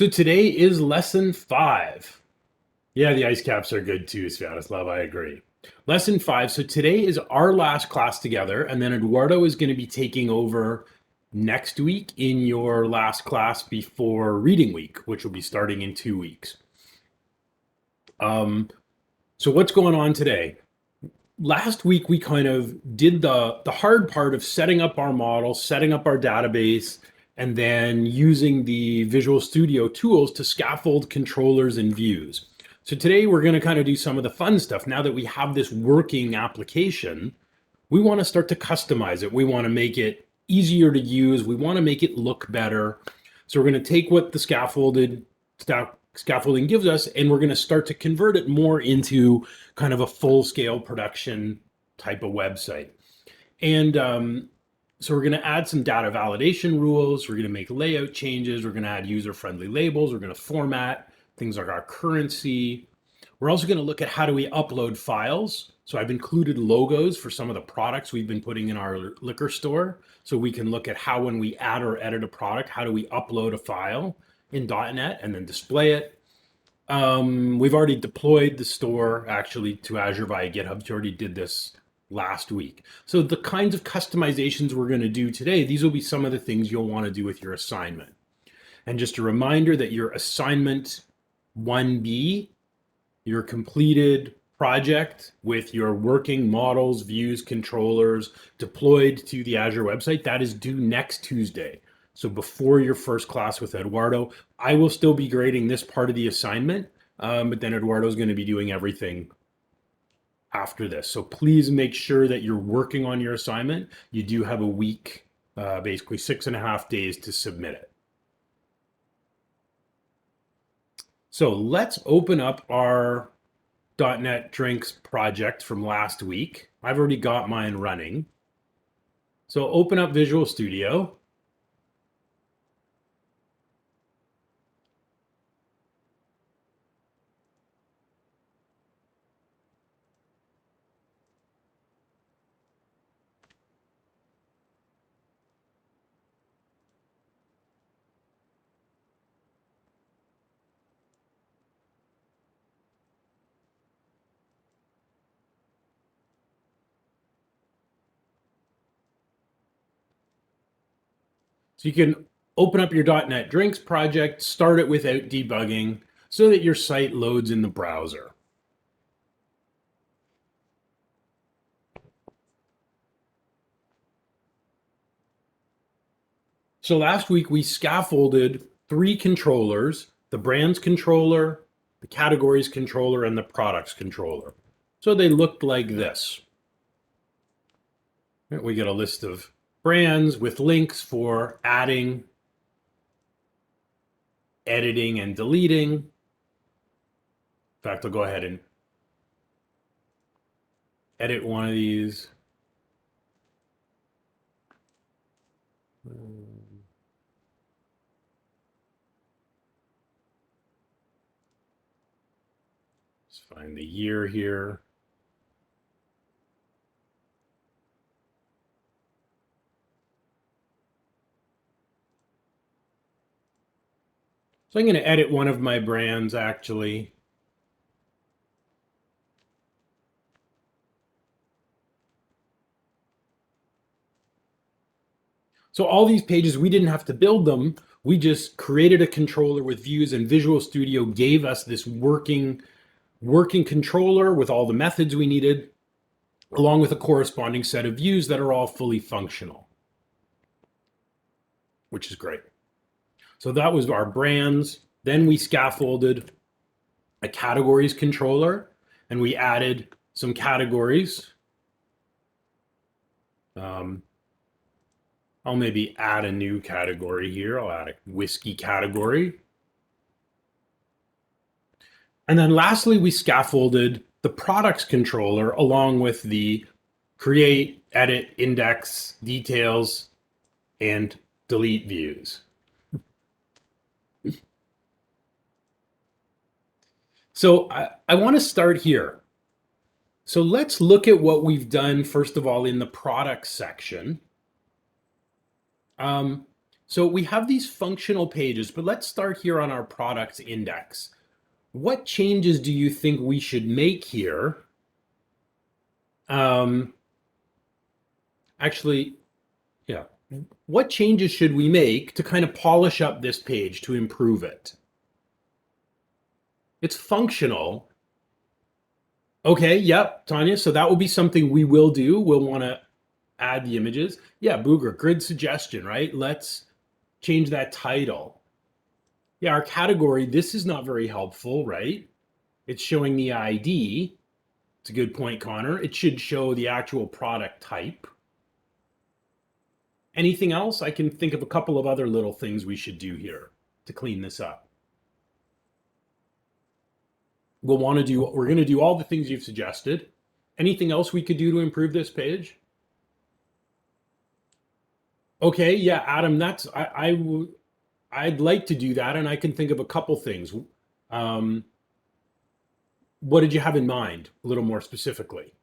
So today is lesson 5. Yeah, the ice caps are good too, Sviatoslav. I agree. Lesson 5. So today is our last class together, and then Eduardo is going to be taking over next week in your last class before reading week, which will be starting in 2 weeks. So what's going on today? Last week we kind of did the hard part of setting up our model, setting up our database, and then using the Visual Studio tools to scaffold controllers and views. So today we're going to kind of do some of the fun stuff. Now that we have this working application, we want to start to customize it. We want to make it easier to use. We want to make it look better. So we're going to take what the scaffolding gives us, and we're going to start to convert it more into kind of a full-scale production type of website. And so we're going to add some data validation rules. We're going to make layout changes. We're going to add user-friendly labels. We're going to format things like our currency. We're also going to look at how do we upload files. So I've included logos for some of the products we've been putting in our liquor store. So we can look at how, when we add or edit a product, how do we upload a file in .NET and then display it. We've already deployed the store actually to Azure via GitHub. We already did this last week. So the kinds of customizations we're going to do today, these will be some of the things you'll want to do with your assignment. And just a reminder that your assignment 1B, your completed project with your working models, views, controllers deployed to the Azure website, that is due next Tuesday. So before your first class with Eduardo, I will still be grading this part of the assignment, but then Eduardo is going to be doing everything after this. So please make sure that you're working on your assignment. You do have a week, basically 6.5 days to submit it. So let's open up our .NET Drinks project from last week. I've already got mine running. So open up Visual Studio. So you can open up your .NET Drinks project, start it without debugging so that your site loads in the browser. So last week we scaffolded 3 controllers: the brands controller, the categories controller, and the products controller. So they looked like this. We get a list of brands with links for adding, editing, and deleting. In fact, I'll go ahead and edit one of these. Let's find the year here. So I'm going to edit one of my brands actually. So all these pages, we didn't have to build them. We just created a controller with views, and Visual Studio gave us this working controller with all the methods we needed, along with a corresponding set of views that are all fully functional, which is great. So that was our brands. Then we scaffolded a categories controller, and we added some categories. I'll maybe add a new category here. I'll add a whiskey category. And then lastly, we scaffolded the products controller along with the create, edit, index, details, and delete views. So I want to start here. So let's look at what we've done, first of all, in the products section. So we have these functional pages, but let's start here on our products index. What changes do you think we should make here? Actually, yeah. What changes should we make to kind of polish up this page to improve it? It's functional. Okay, yep, Tanya. So that will be something we will do. We'll want to add the images. Yeah, Booger, good suggestion, right? Let's change that title. Yeah, our category, this is not very helpful, right? It's showing the ID. It's a good point, Connor. It should show the actual product type. Anything else? I can think of a couple of other little things we should do here to clean this up. We're going to do all the things you've suggested. Anything else we could do to improve this page? Okay, yeah, Adam, I'd like to do that, and I can think of a couple things. What did you have in mind, a little more specifically?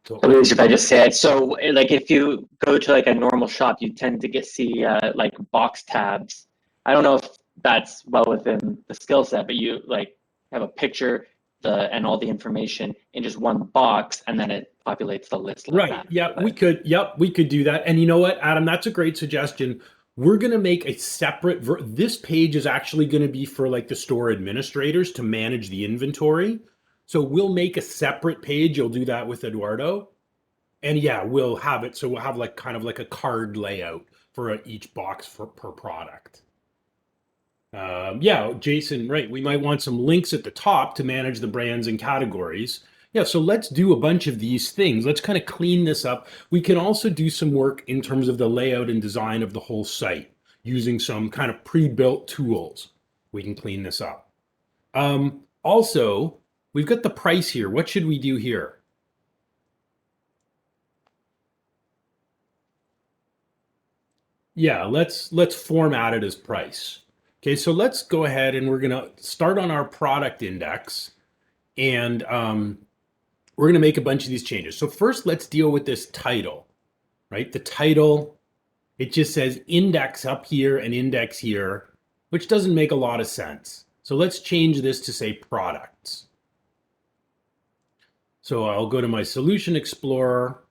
So if I just said, so like if you go to like a normal shop, you tend to see like box tabs. I don't know if that's well within the skill set, but you like have a picture and all the information in just one box, and then it populates the list. Like right. that. Yeah, we could. Yep, we could do that. And you know what, Adam, that's a great suggestion. We're going to make a separate, this page is actually going to be for like the store administrators to manage the inventory. So we'll make a separate page. You'll do that with Eduardo. And yeah, we'll have it. So we'll have like kind of like a card layout for each box per product. Yeah, Jason, right. We might want some links at the top to manage the brands and categories. Yeah, so let's do a bunch of these things. Let's kind of clean this up. We can also do some work in terms of the layout and design of the whole site using some kind of pre-built tools. We can clean this up. Also, we've got the price here. What should we do here? Yeah, let's format it as price. Okay, so let's go ahead and we're going to start on our product index, and we're going to make a bunch of these changes. So first, let's deal with this title, right? The title, it just says index up here and index here, which doesn't make a lot of sense. So let's change this to say products. So I'll go to my Solution Explorer.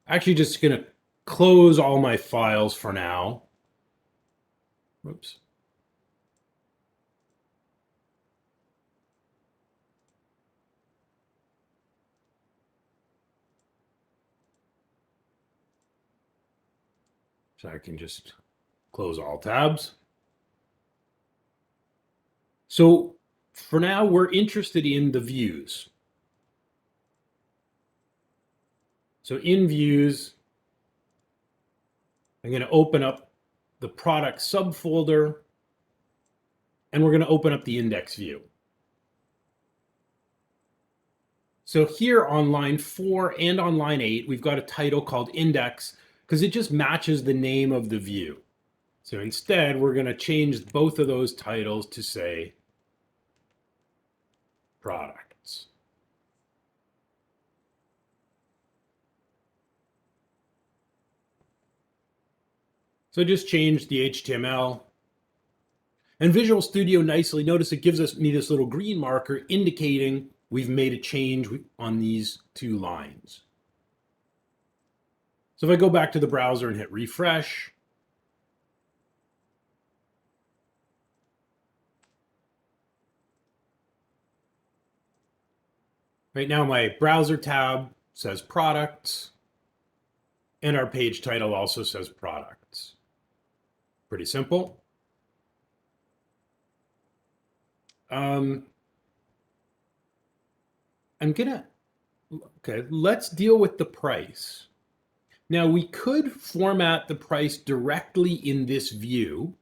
Actually, just going to close all my files for now. Whoops. So I can just close all tabs. So for now, we're interested in the views. So in views, I'm going to open up the product subfolder, and we're going to open up the index view. So here on line 4 and on line 8, we've got a title called index because it just matches the name of the view. So instead, we're going to change both of those titles to say products. So just change the HTML. And Visual Studio nicely, notice it gives me this little green marker indicating we've made a change on these two lines. So if I go back to the browser and hit refresh, right now my browser tab says products, and our page title also says products. Pretty simple. Okay, let's deal with the price. Now we could format the price directly in this view.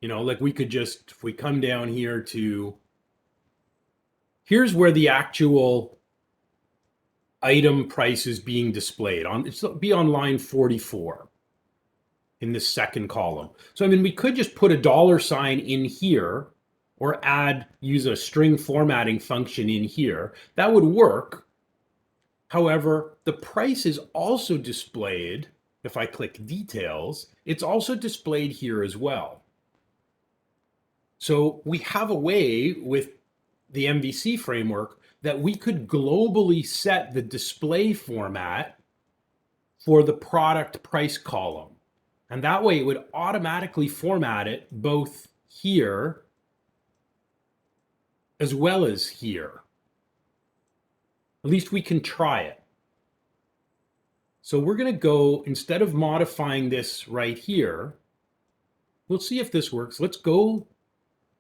You know, like we could just, if we come down here to, here's where the actual item price is being displayed on. It'll be on line 44 in this second column. So, I mean, we could just put a $sign in here or use a string formatting function in here. That would work. However, the price is also displayed. If I click details, it's also displayed here as well. So we have a way with the MVC framework that we could globally set the display format for the product price column. And that way it would automatically format it both here as well as here. At least we can try it. So we're going to go, instead of modifying this right here, we'll see if this works. Let's go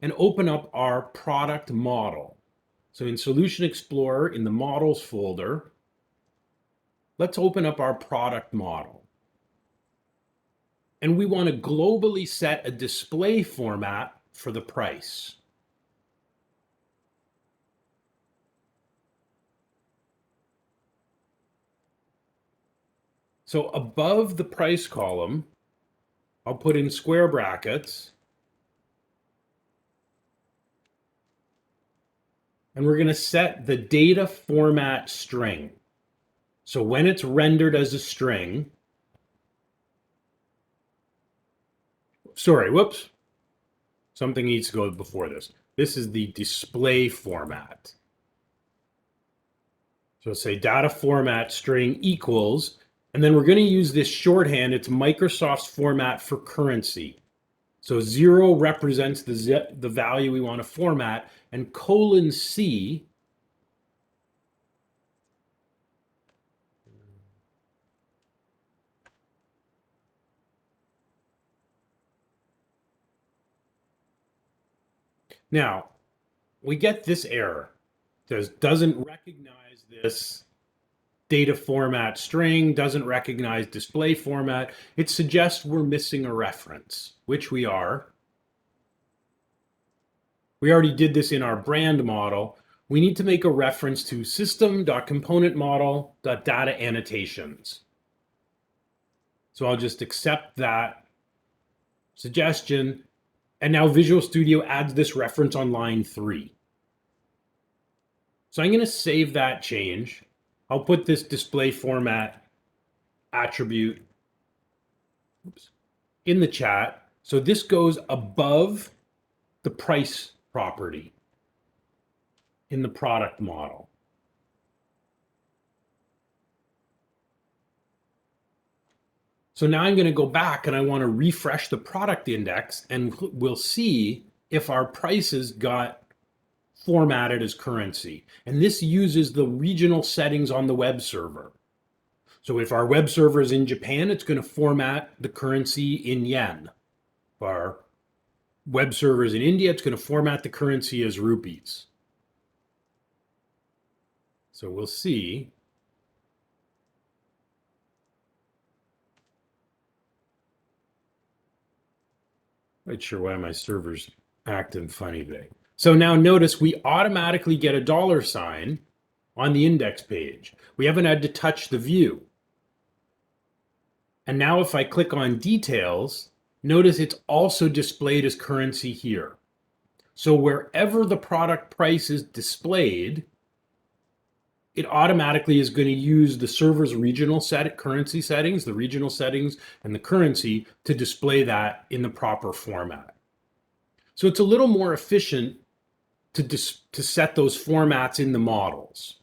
and open up our product model. So in Solution Explorer, in the Models folder, let's open up our product model. And we want to globally set a display format for the price. So above the price column, I'll put in square brackets. And we're going to set the data format string. So when it's rendered as a string, something needs to go before this. This is the display format. So say data format string equals, and then we're going to use this shorthand. It's Microsoft's format for currency. So 0 represents the value we want to format, and :C now we get this error. It doesn't recognize this data format string, doesn't recognize display format. It suggests we're missing a reference, which we are. We already did this in our brand model. We need to make a reference to system.componentModel.data annotations. So I'll just accept that suggestion. And now Visual Studio adds this reference on line 3. So I'm going to save that change. I'll put this display format attribute in the chat. So this goes above the price property in the product model. So now I'm going to go back and I want to refresh the product index, and we'll see if our prices got formatted as currency. And this uses the regional settings on the web server. So if our web server is in Japan, it's going to format the currency in yen. If our web server is in India, it's going to format the currency as rupees. So we'll see. Not sure why my server's acting funny today. So now notice we automatically get a $sign on the index page. We haven't had to touch the view. And now if I click on details, notice it's also displayed as currency here. So wherever the product price is displayed, it automatically is going to use the server's regional currency settings, the regional settings, and the currency to display that in the proper format. So it's a little more efficient to set those formats in the models,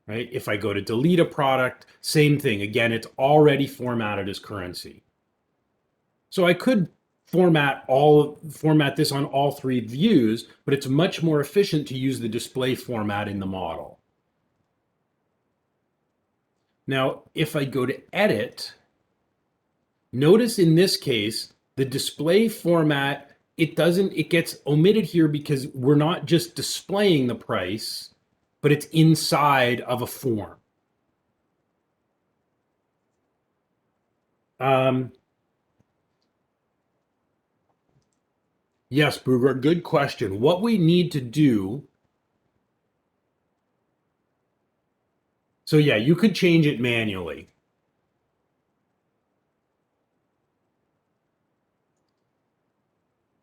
right? If I go to delete a product, same thing. Again, it's already formatted as currency. So I could format this on all 3 views, but it's much more efficient to use the display format in the model. Now, if I go to edit, notice in this case, the display format, it gets omitted here because we're not just displaying the price, but it's inside of a form. Yes, Booger, good question. What we need to do, so yeah, you could change it manually.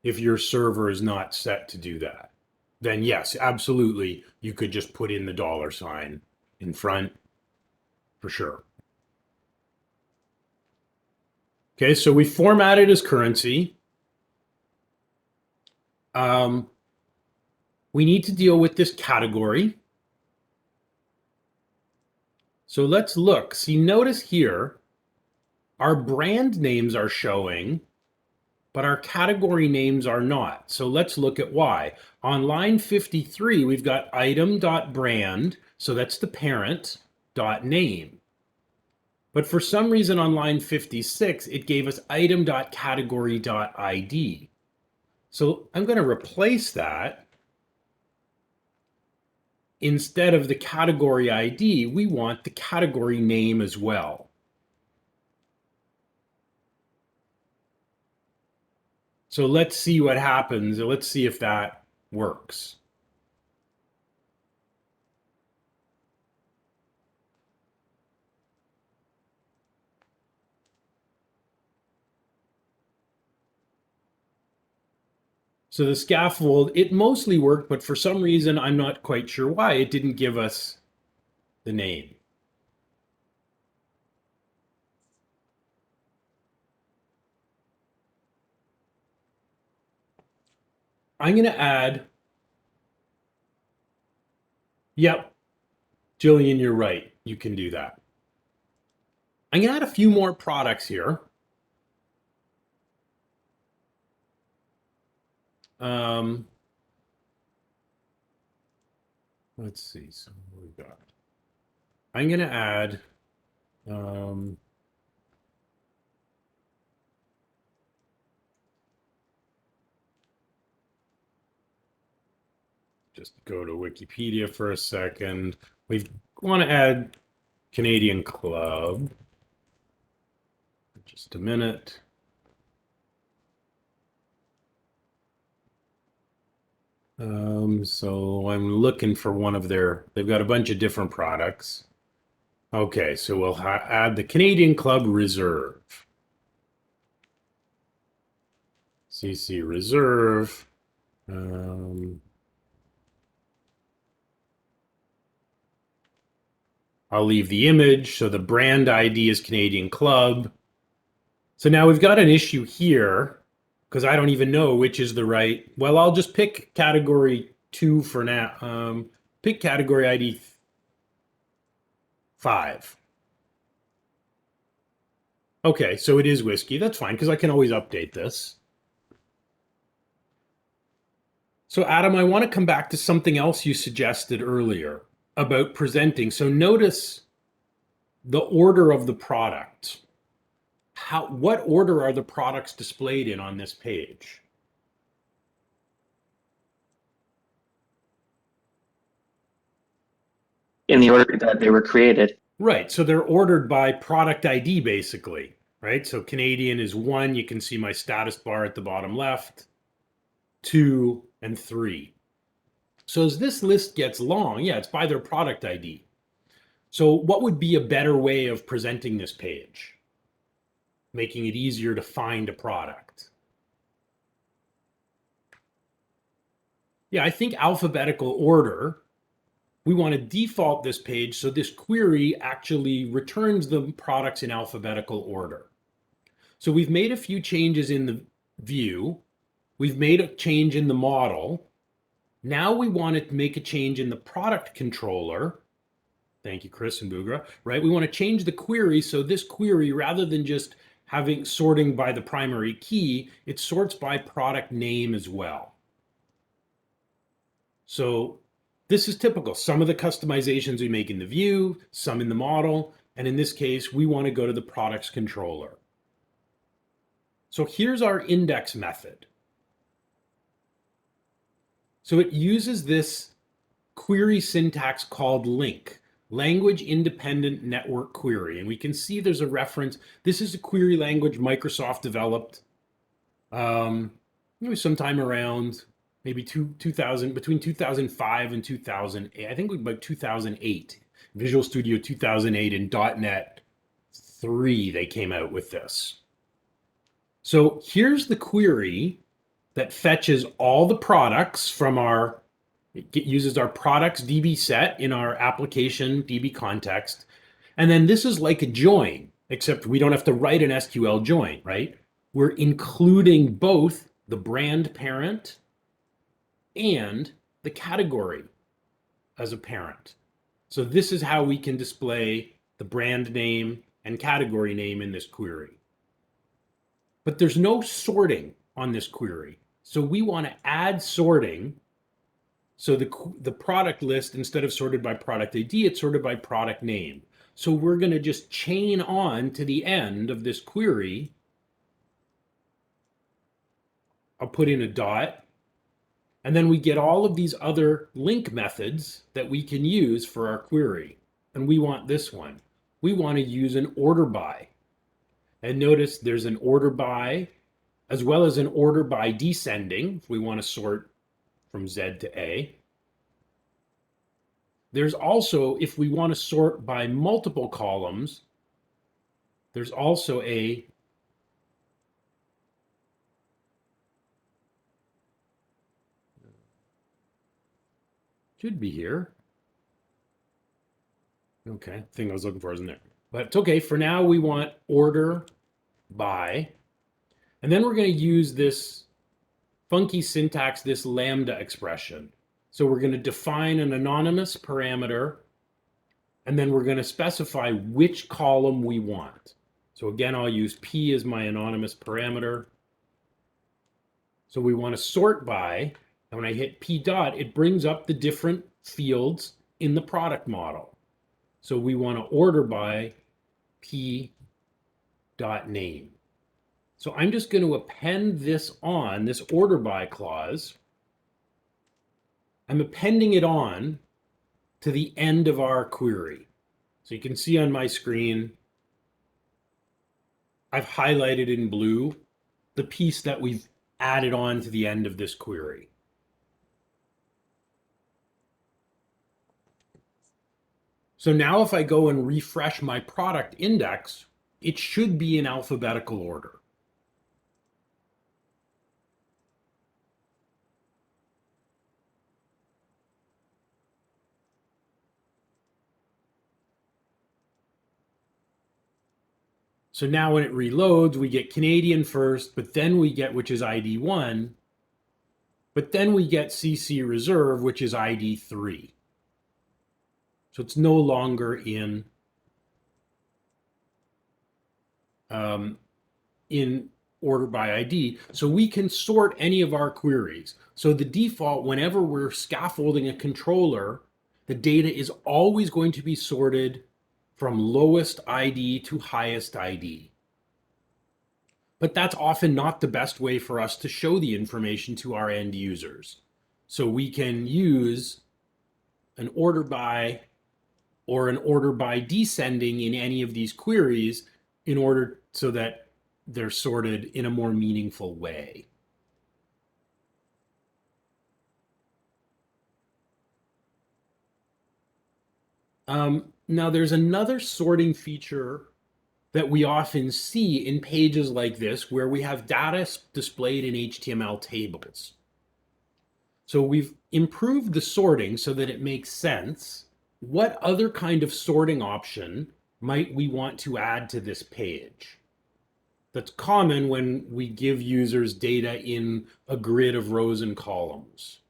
If your server is not set to do that, then yes, absolutely, you could just put in the $sign in front for sure. Okay, so we format it as currency. We need to deal with this category. So let's look. See, notice here, our brand names are showing, but our category names are not. So let's look at why. On line 53, we've got item.brand, so that's the parent, .name. But for some reason on line 56, it gave us item.category.id. So I'm going to replace that. Instead of the category ID, we want the category name as well. So let's see what happens. Let's see if that works. So the scaffold, it mostly worked, but for some reason, I'm not quite sure why, it didn't give us the name. I'm going to add, yep, Jillian, you're right. You can do that. I'm going to add a few more products here. Let's see. So what we got. I'm going to add just go to Wikipedia for a second. We want to add Canadian Club. Just a minute. So I'm looking for one of they've got a bunch of different products. Okay, so we'll add the Canadian Club Reserve. CC Reserve. I'll leave the image. So the brand ID is Canadian Club. So now we've got an issue here because I don't even know which is the right. Well, I'll just pick category 2 for now. Pick category ID 5. Okay, so it is whiskey. That's fine because I can always update this. So Adam, I want to come back to something else you suggested earlier about presenting. So notice the order of the product. What order are the products displayed in on this page? In the order that they were created. Right. So they're ordered by product ID, basically. Right. So Canadian is 1. You can see my status bar at the bottom left. 2 and 3. So as this list gets long, yeah, it's by their product ID. So what would be a better way of presenting this page? Making it easier to find a product. Yeah, I think alphabetical order. We want to default this page so this query actually returns the products in alphabetical order. So we've made a few changes in the view. We've made a change in the model. Now we want to make a change in the product controller. Thank you, Chris and Bugra, right? We want to change the query so this query, rather than just having sorting by the primary key, it sorts by product name as well. So this is typical. Some of the customizations we make in the view, some in the model, and in this case, we want to go to the products controller. So here's our index method. So it uses this query syntax called LINQ, Language Independent Network Query. And we can see there's a reference. This is a query language Microsoft developed sometime around maybe 2000, between 2005 and 2008. I think about 2008. Visual Studio 2008 and .NET 3, they came out with this. So here's the query that fetches all the products from it uses our products DB set in our application DB context. And then this is like a join, except we don't have to write an SQL join, right? We're including both the brand parent and the category as a parent. So this is how we can display the brand name and category name in this query. But there's no sorting on this query. So we want to add sorting. So the product list, instead of sorted by product ID, it's sorted by product name. So we're going to just chain on to the end of this query. I'll put in a dot. And then we get all of these other link methods that we can use for our query. And we want this one. We want to use an order by. And notice there's an order by, as well as an order by descending, if we want to sort from Z to A. There's also, if we want to sort by multiple columns, there's also a should be here. Okay, thing I was looking for isn't there. But it's okay. For now, we want order by. And then we're going to use this funky syntax, this lambda expression. So we're going to define an anonymous parameter, and then we're going to specify which column we want. So again, I'll use P as my anonymous parameter. So we want to sort by, and when I hit P dot, it brings up the different fields in the product model. So we want to order by P dot name. So I'm just going to append this on, this order by clause. I'm appending it on to the end of our query. So you can see on my screen, I've highlighted in blue the piece that we've added on to the end of this query. So now if I go and refresh my product index, it should be in alphabetical order. So now when it reloads, we get Canadian first, but then we get, which is ID 1, but then we get CC Reserve, which is ID 3. So it's no longer in order by ID. So we can sort any of our queries. So the default, whenever we're scaffolding a controller, the data is always going to be sorted from lowest ID to highest ID. But that's often not the best way for us to show the information to our end users. So we can use an order by or an order by descending in any of these queries in order so that they're sorted in a more meaningful way. Now there's another sorting feature that we often see in pages like this where we have data displayed in HTML tables. So we've improved the sorting so that it makes sense. What other kind of sorting option might we want to add to this page? That's common when we give users data in a grid of rows and columns.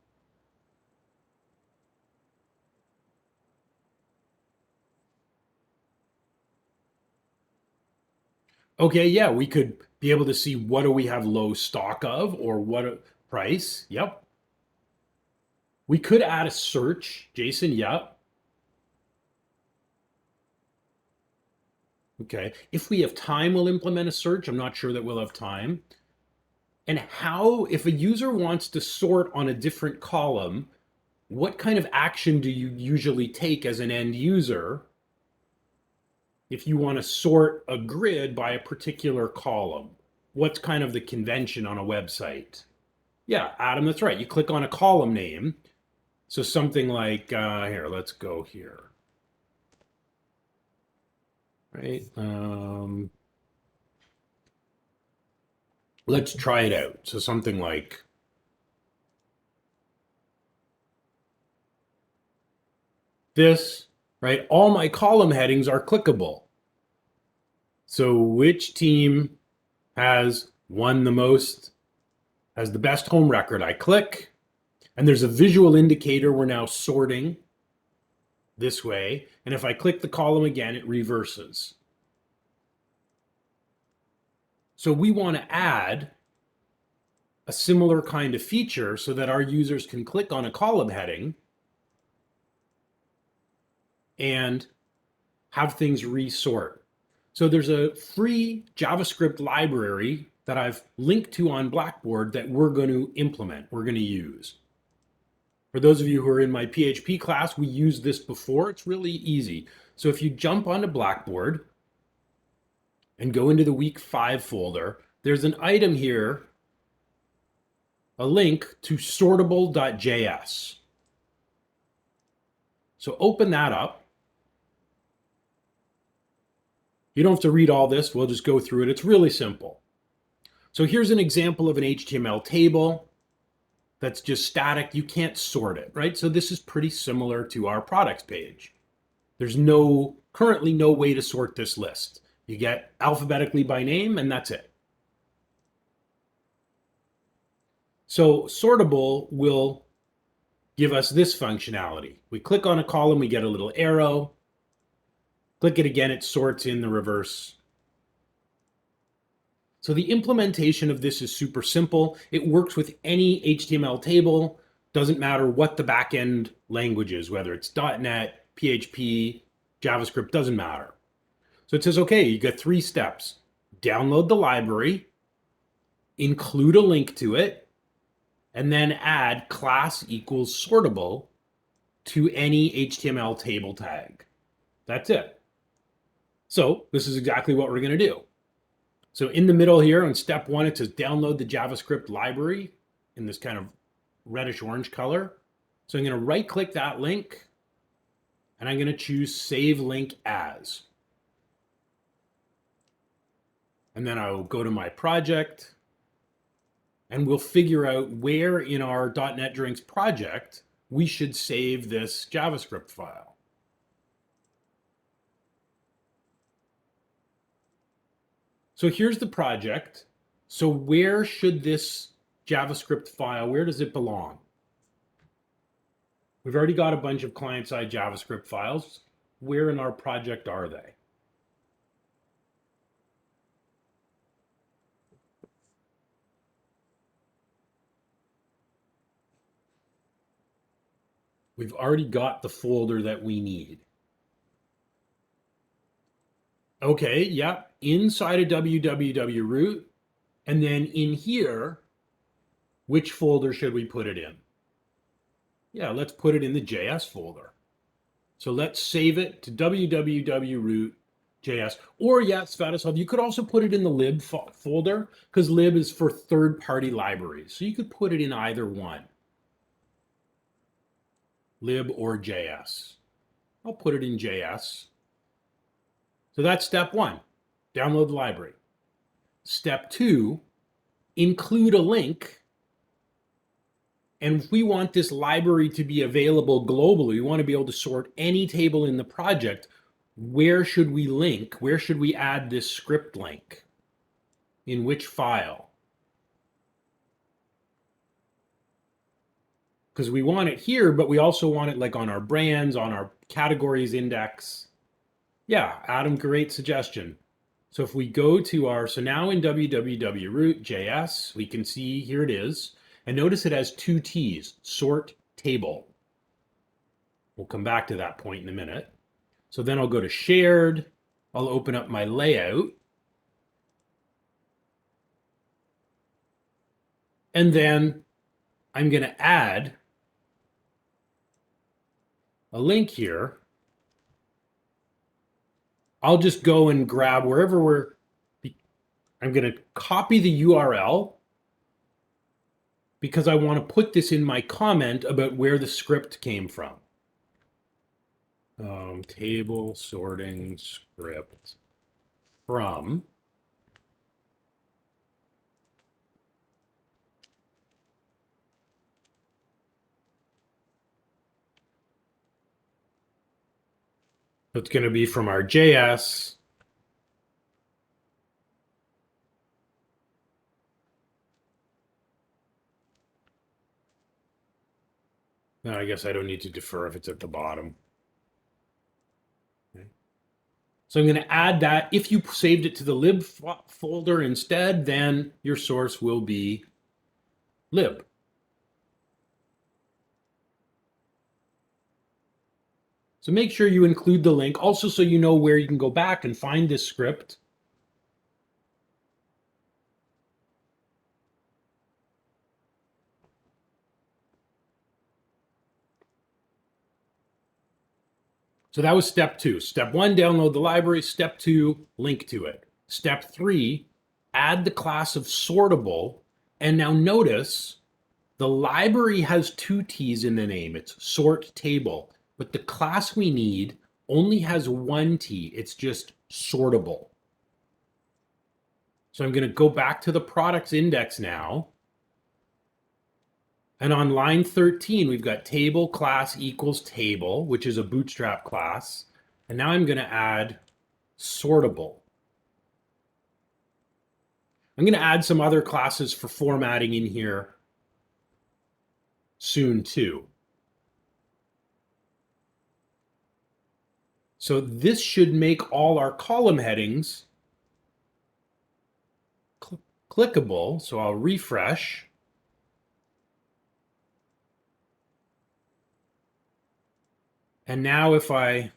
Okay, yeah, we could be able to see what do we have low stock of or what price. Yep. We could add a search, Jason. Yep. Okay. If we have time, we'll implement a search. I'm not sure that we'll have time. And how, if a user wants to sort on a different column, what kind of action do you usually take as an end user if you want to sort a grid by a particular column? What's kind of the convention on a website? Yeah, Adam, that's right. You click on a column name. So something like, here, let's go here. Right. Let's try it out. So something like this, right? All my column headings are clickable. So which team has won the most, has the best home record? I click, and there's a visual indicator. We're now sorting this way. And if I click the column again, it reverses. So we want to add a similar kind of feature so that our users can click on a column heading and have things resort. So there's a free JavaScript library that I've linked to on Blackboard that we're going to implement, we're going to use. For those of you who are in my PHP class, we used this before. It's really easy. So if you jump onto Blackboard and go into the week 5 folder, there's an item here, a link to sortable.js. So open that up. You don't have to read all this. We'll just go through it. It's really simple. So here's an example of an HTML table that's just static. You can't sort it, right? So this is pretty similar to our products page. There's currently no way to sort this list. You get alphabetically by name, and that's it. So Sortable will give us this functionality. We click on a column, we get a little arrow. Click it again, it sorts in the reverse. So the implementation of this is super simple. It works with any HTML table. Doesn't matter what the backend language is, whether it's .NET, PHP, JavaScript, doesn't matter. So it says, okay, you got 3 steps. Download the library, include a link to it, and then add class equals sortable to any HTML table tag. That's it. So this is exactly what we're going to do. So in the middle here on step 1, it says download the JavaScript library in this kind of reddish orange color. So I'm going to right click that link and I'm going to choose save link as. And then I'll go to my project and we'll figure out where in our .NET Drinks project we should save this JavaScript file. So here's the project. So where should this JavaScript file, where does it belong? We've already got a bunch of client-side JavaScript files. Where in our project are they? We've already got the folder that we need. Okay, yeah, inside of www root, and then in here, which folder should we put it in? Yeah, let's put it in the JS folder. So let's save it to www root JS. Or yeah, Svatoslav, you could also put it in the lib folder because lib is for third-party libraries. So you could put it in either one, lib or JS. I'll put it in JS. So that's step 1, download the library. Step 2, include a link. And if we want this library to be available globally, we want to be able to sort any table in the project, where should we link? Where should we add this script link? In which file? Because we want it here, but we also want it like on our brands, on our categories index. Yeah, Adam, great suggestion. So if we go to our, so now in www root JS, we can see here it is. And notice it has 2 T's, sort table. We'll come back to that point in a minute. So then I'll go to shared. I'll open up my layout. And then I'm going to add a link here. I'll just go and grab wherever I'm going to copy the URL because I want to put this in my comment about where the script came from. Table sorting script from. So it's going to be from our JS. No, I guess I don't need to defer if it's at the bottom. Okay. So I'm going to add that. If you saved it to the lib folder instead, then your source will be lib. So make sure you include the link also so you know where you can go back and find this script. So that was step 2. Step 1, download the library. Step 2, link to it. Step 3, add the class of sortable. And now notice the library has 2 T's in the name. It's sort table. But the class we need only has 1 T. It's just sortable. So I'm going to go back to the products index now. And on line 13, we've got table class equals table, which is a bootstrap class. And now I'm going to add sortable. I'm going to add some other classes for formatting in here soon too. So this should make all our column headings clickable. So I'll refresh. And now if I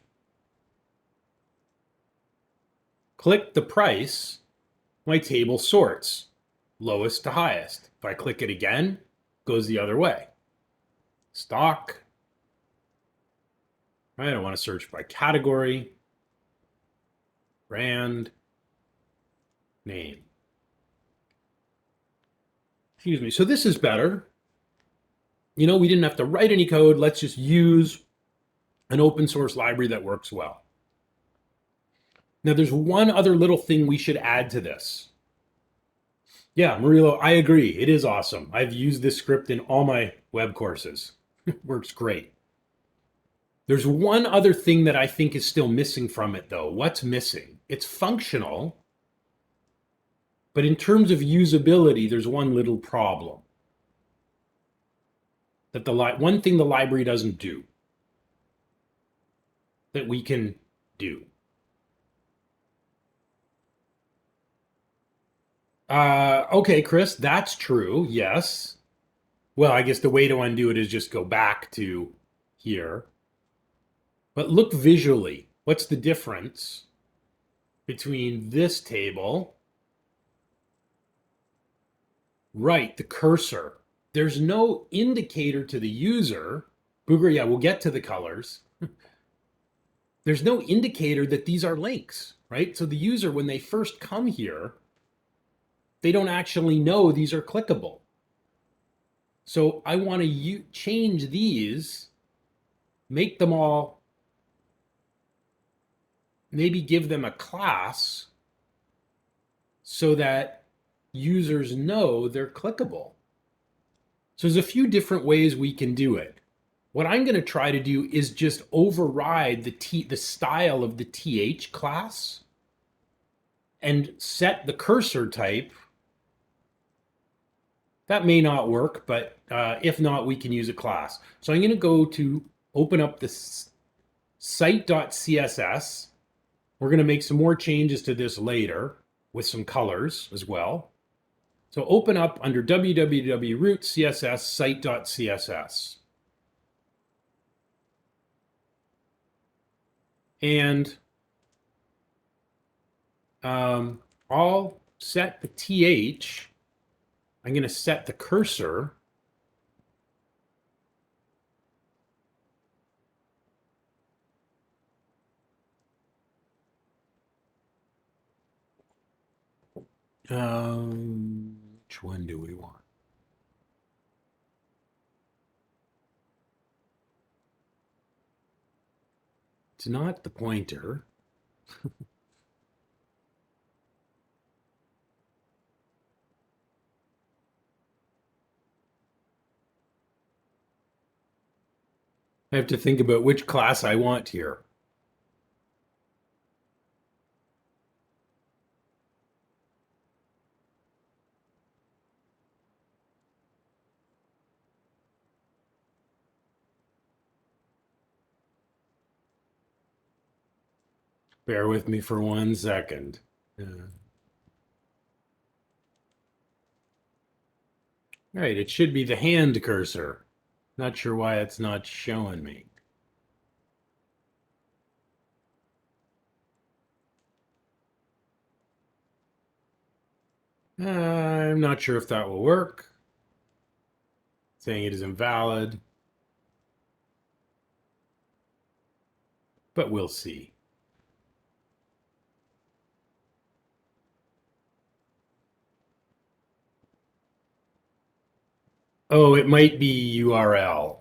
click the price, my table sorts lowest to highest. If I click it again, it goes the other way. Stock. Right, I want to search by category, brand, name. Excuse me. So this is better. You know, we didn't have to write any code. Let's just use an open source library that works well. Now, there's one other little thing we should add to this. Yeah, Murillo, I agree. It is awesome. I've used this script in all my web courses. Works great. There's one other thing that I think is still missing from it, though. What's missing? It's functional, but in terms of usability, there's one little problem. That one thing the library doesn't do that we can do. Okay, Chris, that's true. Yes. Well, I guess the way to undo it is just go back to here. But look visually. What's the difference between this table? Right, the cursor. There's no indicator to the user. Booger, yeah, we'll get to the colors. There's no indicator that these are links, right? So the user, when they first come here, they don't actually know these are clickable. So I want to change these, make them all, maybe give them a class so that users know they're clickable. So there's a few different ways we can do it. What I'm going to try to do is just override the style of the th class and set the cursor type. That may not work, but if not, we can use a class. So I'm going to go to open up this site.css. We're going to make some more changes to this later with some colors as well. So open up under www root css site.css. And I'll set the th. I'm going to set the cursor which one do we want? It's not the pointer. I have to think about which class I want here. Bear with me for 1 second. All right, it should be the hand cursor. Not sure why it's not showing me. I'm not sure if that will work. Saying it is invalid. But we'll see. Oh, it might be URL.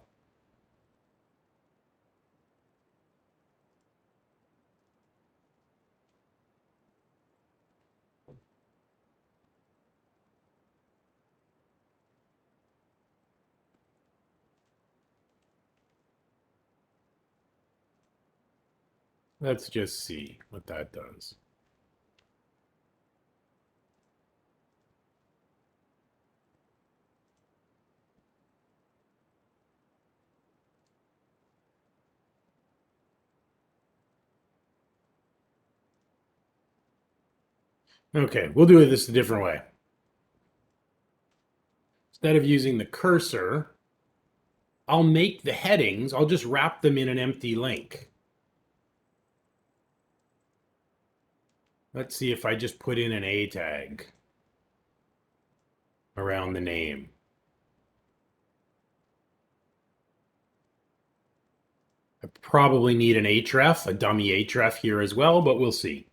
Let's just see what that does. Okay, we'll do this a different way. Instead of using the cursor, I'll make the headings, I'll just wrap them in an empty link. Let's see if I just put in an A tag around the name. I probably need an href, a dummy href here as well, but we'll see.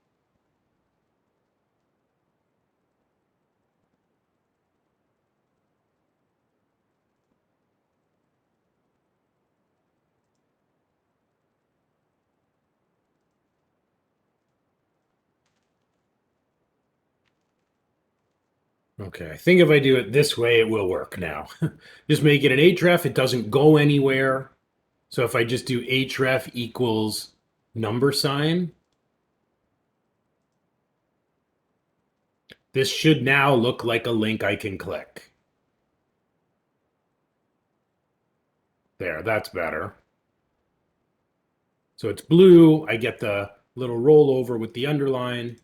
Okay, I think if I do it this way, it will work now. Just make it an href. It doesn't go anywhere. So if I just do href equals number sign, this should now look like a link I can click. There, that's better. So it's blue. I get the little rollover with the underline.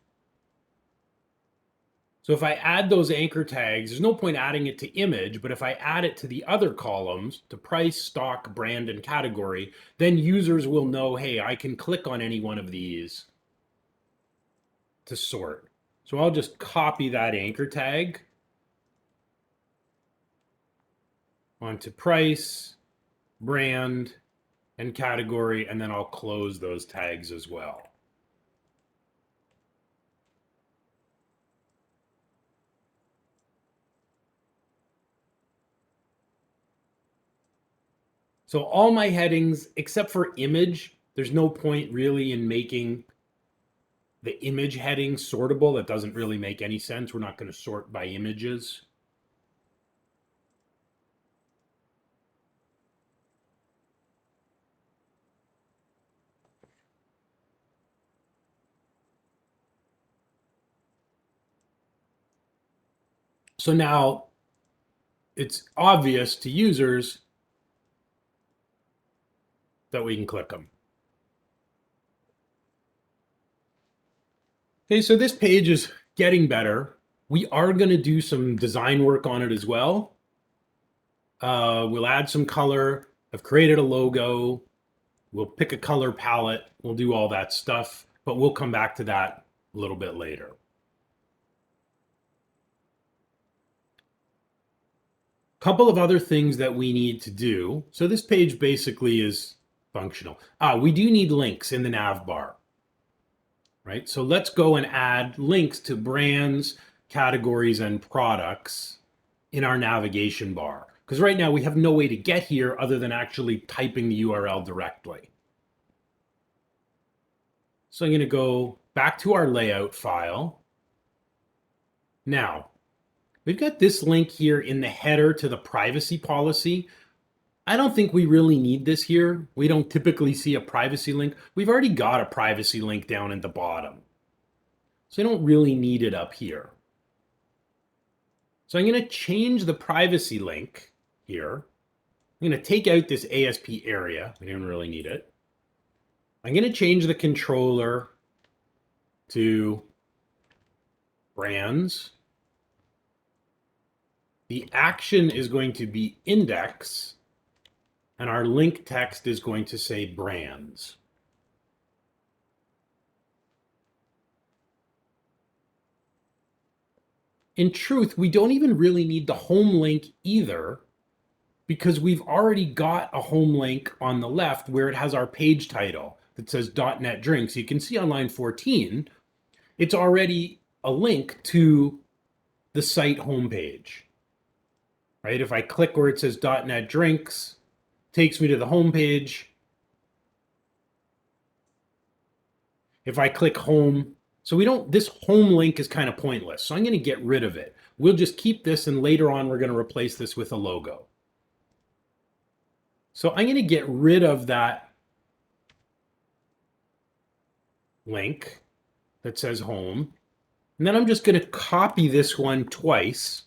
So if I add those anchor tags, there's no point adding it to image, but if I add it to the other columns, to price, stock, brand, and category, then users will know, hey, I can click on any one of these to sort. So I'll just copy that anchor tag onto price, brand, and category, and then I'll close those tags as well. So all my headings, except for image, there's no point really in making the image heading sortable. That doesn't really make any sense. We're not going to sort by images. So now it's obvious to users that we can click them. Okay, so this page is getting better. We are going to do some design work on it as well. We'll add some color. I've created a logo. We'll pick a color palette. We'll do all that stuff, but we'll come back to that a little bit later. Couple of other things that we need to do. So this page basically is functional. We do need links in the nav bar, right? So let's go and add links to brands, categories, and products in our navigation bar. Because right now we have no way to get here other than actually typing the URL directly. So I'm going to go back to our layout file. Now, we've got this link here in the header to the privacy policy. I don't think we really need this here. We don't typically see a privacy link. We've already got a privacy link down at the bottom. So I don't really need it up here. So I'm going to change the privacy link here. I'm going to take out this ASP area. We don't really need it. I'm going to change the controller to brands. The action is going to be index, and our link text is going to say brands. In truth, we don't even really need the home link either, because we've already got a home link on the left where it has our page title that says .NET Drinks. You can see on line 14, it's already a link to the site homepage, right? If I click where it says .NET Drinks, it takes me to the homepage. If I click home, so this home link is kind of pointless. So I'm going to get rid of it. We'll just keep this, and later on, we're going to replace this with a logo. So I'm going to get rid of that link that says home. And then I'm just going to copy this one twice.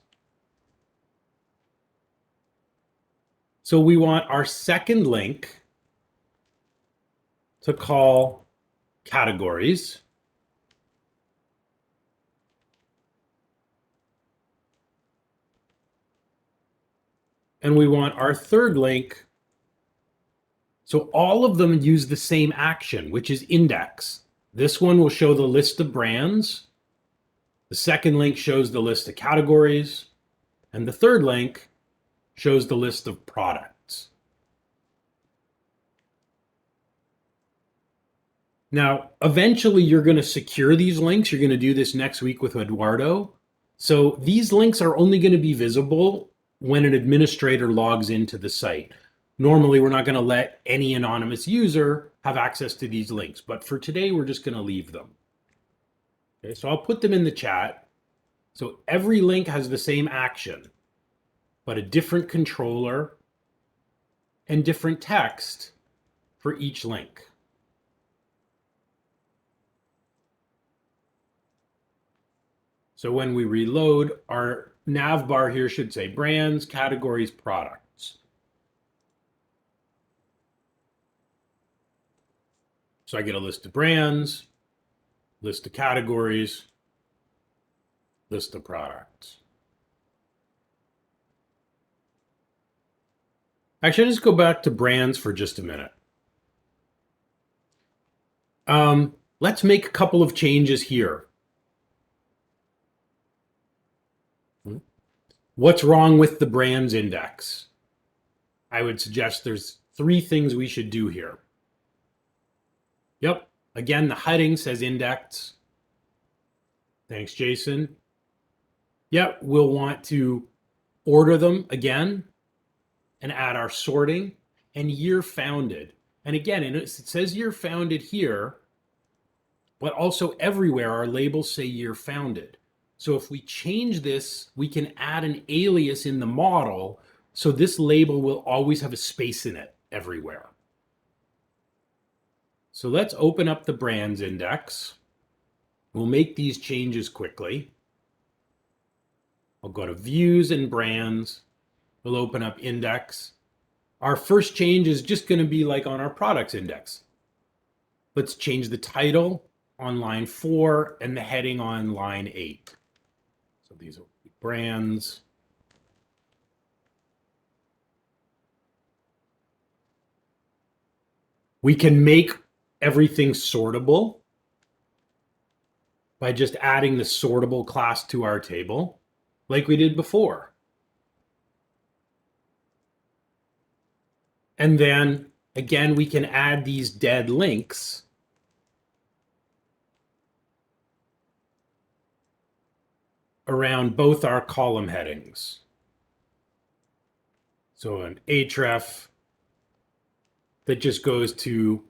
So we want our second link to call categories. And we want our third link. So all of them use the same action, which is index. This one will show the list of brands. The second link shows the list of categories. And the third link shows the list of products. Now, eventually you're going to secure these links. You're going to do this next week with Eduardo. So these links are only going to be visible when an administrator logs into the site. Normally, we're not going to let any anonymous user have access to these links, but for today, we're just going to leave them. Okay, so I'll put them in the chat. So every link has the same action, but a different controller and different text for each link. So when we reload, our nav bar here should say brands, categories, products. So I get a list of brands, list of categories, list of products. Actually, I'll just go back to brands for just a minute. Let's make a couple of changes here. What's wrong with the brands index? I would suggest there's 3 things we should do here. Yep. Again, the heading says index. Thanks, Jason. Yep. We'll want to order them again and add our sorting and year founded. And again, it says year founded here, but also everywhere our labels say year founded. So if we change this, we can add an alias in the model. So this label will always have a space in it everywhere. So let's open up the brands index. We'll make these changes quickly. I'll go to views and brands. We'll open up index. Our first change is just going to be like on our products index. Let's change the title on line 4 and the heading on line 8. So these will be brands. We can make everything sortable by just adding the sortable class to our table like we did before. And then again, we can add these dead links around both our column headings. So an href that just goes to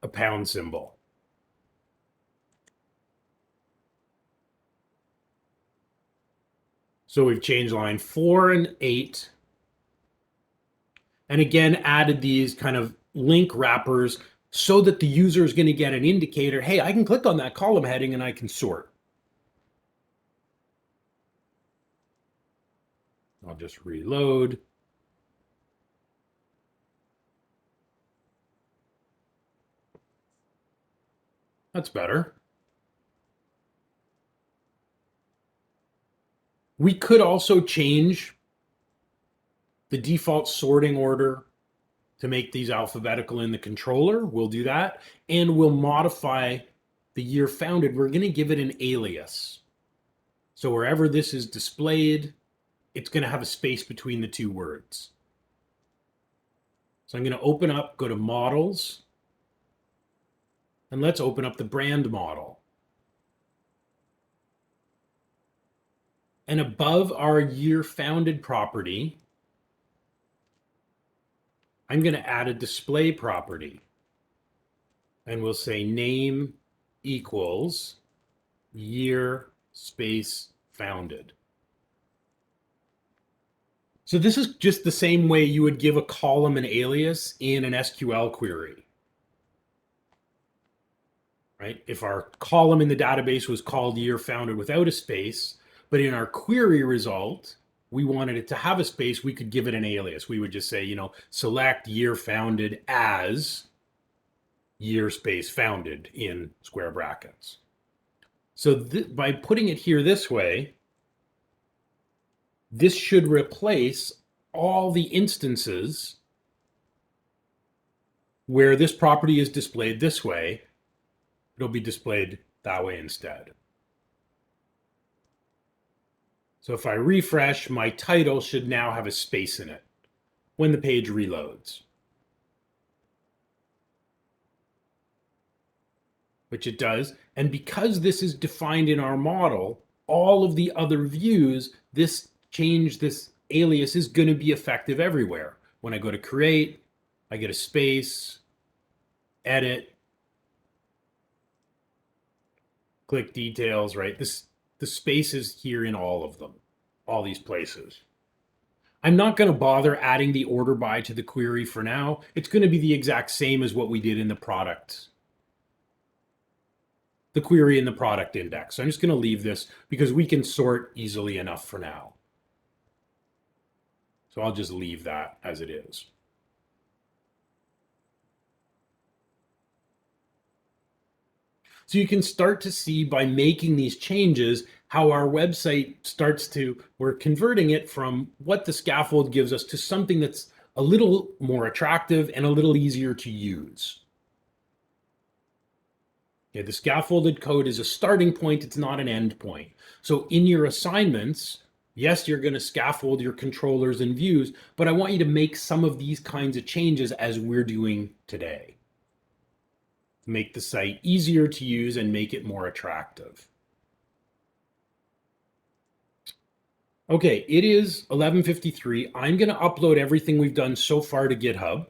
a pound symbol. So we've changed line 4 and 8. And again, added these kind of link wrappers so that the user is going to get an indicator, hey, I can click on that column heading and I can sort. I'll just reload. That's better. We could also change the default sorting order to make these alphabetical in the controller. We'll do that. And we'll modify the year founded. We're going to give it an alias. So wherever this is displayed, it's going to have a space between the two words. So I'm going to open up, go to models, and let's open up the brand model. And above our year founded property, I'm going to add a display property. And we'll say name equals year space founded. So this is just the same way you would give a column an alias in an SQL query. Right? If our column in the database was called year founded without a space, but in our query result, we wanted it to have a space, we could give it an alias. We would just say, select year founded as year space founded in square brackets. So by putting it here this way, this should replace all the instances where this property is displayed this way. It'll be displayed that way instead. So if I refresh, my title should now have a space in it when the page reloads, which it does. And because this is defined in our model, all of the other views, this alias is going to be effective everywhere. When I go to create, I get a space, edit, click details, right? The space is here in all of them, all these places. I'm not going to bother adding the order by to the query for now. It's going to be the exact same as what we did in the query in the product index. So I'm just going to leave this because we can sort easily enough for now. So I'll just leave that as it is. So you can start to see by making these changes how our website we're converting it from what the scaffold gives us to something that's a little more attractive and a little easier to use. Okay, the scaffolded code is a starting point, it's not an end point. So in your assignments, yes, you're going to scaffold your controllers and views, but I want you to make some of these kinds of changes as we're doing today. Make the site easier to use and make it more attractive. Okay, it is 11:53. I'm going to upload everything we've done so far to GitHub.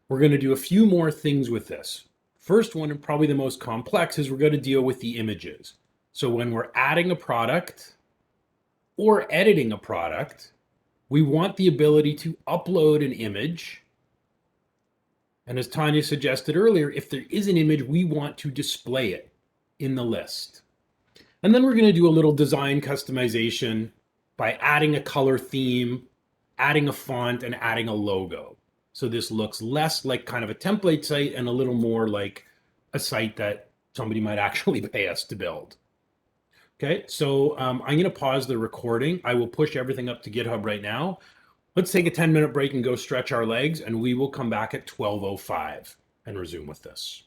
We're going to do a few more things with this. First one, and probably the most complex, is we're going to deal with the images. So when we're adding a product or editing a product, we want the ability to upload an image. And as Tanya suggested earlier, if there is an image, we want to display it in the list. And then we're going to do a little design customization by adding a color theme, adding a font, and adding a logo. So this looks less like kind of a template site and a little more like a site that somebody might actually pay us to build. Okay, so I'm going to pause the recording. I will push everything up to GitHub right now. Let's take a 10-minute break and go stretch our legs, and we will come back at 12:05 and resume with this.